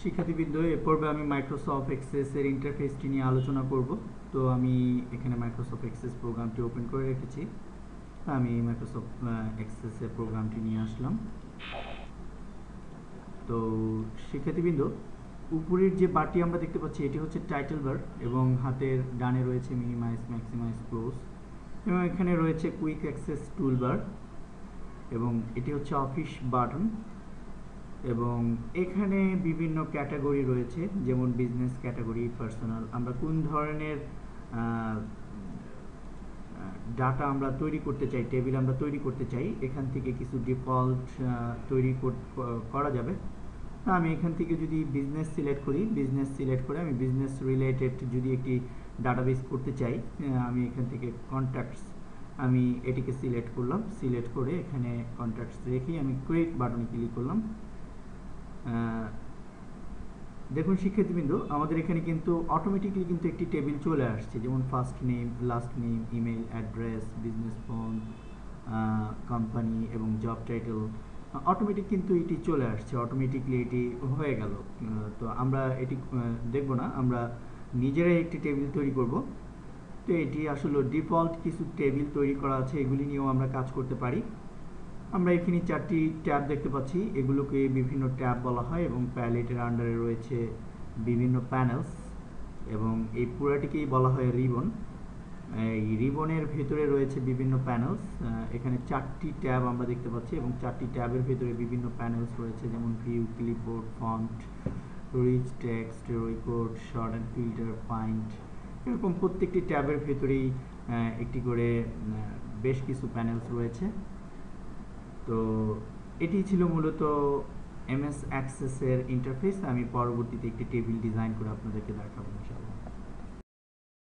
শিক্ষার্থীবৃন্দ, এ পর্বে আমি মাইক্রোসফট এক্সেসের ইন্টারফেসটি নিয়ে আলোচনা করব। তো আমি এখানে মাইক্রোসফট এক্সেস প্রোগ্রামটি ওপেন করে রেখেছি। আমি মাইক্রোসফট এক্সেসের প্রোগ্রামটি নিয়ে আসলাম। তো শিক্ষার্থীবৃন্দ, উপরের যে বারটি আমরা দেখতে পাচ্ছি এটি হচ্ছে টাইটেল বার, এবং হাতের ডানে রয়েছে মিনিমাইজ, ম্যাক্সিমাইজ, ক্লোজ, এবং এখানে রয়েছে কুইক অ্যাক্সেস টুলবার, এবং এটি হচ্ছে অফিস বাটন, এবং এখানে বিভিন্ন ক্যাটাগরি রয়েছে, যেমন বিজনেস ক্যাটাগরি, পার্সোনাল। আমরা কোন ধরনের ডাটা আমরা তৈরি করতে চাই, টেবিল আমরা তৈরি করতে চাই, এখান থেকে কিছু ডিফল্ট তৈরি করা যাবে। আমি এখান থেকে যদি বিজনেস সিলেক্ট করি, বিজনেস সিলেক্ট করে আমি বিজনেস রিলেটেড যদি একটি ডাটাবেস করতে চাই, আমি এখান থেকে কন্ট্যাক্টস, আমি এটিকে সিলেক্ট করলাম। সিলেক্ট করে এখানে কন্ট্যাক্টস রেখে আমি ক্রিয়েট বাটনে ক্লিক করলাম। দেখুন শিক্ষার্থীবৃন্দ, আমাদের এখানে কিন্তু অটোমেটিক্যালি কিন্তু একটি টেবিল চলে আসছে, যেমন first name, last name, email address, business phone, company এবং জব টাইটেল। অটোমেটিক কিন্তু এটি চলে আসছে, অটোমেটিকলি এটি হয়ে গেল। তো আমরা এটি দেখব না, আমরা নিজেরাই একটি টেবিল তৈরি করব। তো এটি আসলে ডিফল্ট কিছু টেবিল তৈরি করা আছে, এগুলি নিয়েও আমরা কাজ করতে পারি। আমরা এখানে 4টি ট্যাব দেখতে পাচ্ছি, এগুলোকে বিভিন্ন ট্যাব বলা হয়, এবং প্যালেটের আন্ডারে রয়েছে বিভিন্ন প্যানেলস, এবং এই পুরাটিকেই বলা হয় রিবন। এই রিবনের ভেতরে রয়েছে বিভিন্ন প্যানেলস। এখানে 4টি ট্যাব আমরা দেখতে পাচ্ছি, এবং 4টি ট্যাবের ভেতরে বিভিন্ন প্যানেলস রয়েছে, যেমন view, clipboard, font, rich text, report, sort and filter, find. এরকম প্রত্যেকটি ট্যাবের ভেতরেই একটি করে বেশ কিছু প্যানেলস রয়েছে। তো এটি ছিল মূলত এমএস অ্যাক্সেসের ইন্টারফেস। আমি পরবর্তীতে একটি টেবিল ডিজাইন করে আপনাদেরকে দেখাবো ইনশাআল্লাহ।